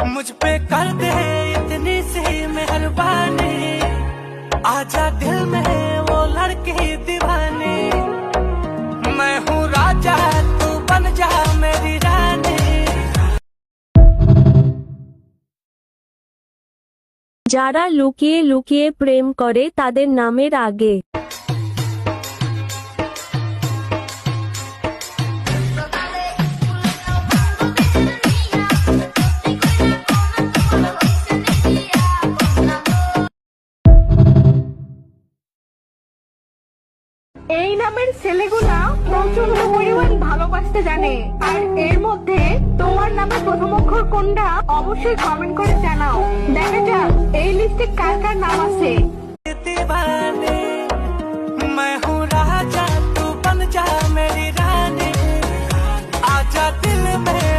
मुझ पे कर दे इतनी सी मेहरबानी, आजा दिल में वो लड़की दीवानी, मैं हूँ राजा तू बन जा मेरी रानी। যারা লুকিয়ে লুকিয়ে প্রেম করে তাদের নামের আগে এই নামের ছেলেগুলা প্রচন্ড পরিমাণ ভালোবাসতে জানে। আর এর মধ্যে তোমার নামের প্রথম অক্ষর কোনটা অবশ্যই কমেন্ট করে জানাও। দেখা যাক এই লিস্টে কার কার নাম আছে। दीवानी मैं हूँ राजा तू बन जा मेरी रानी, आजा दिल में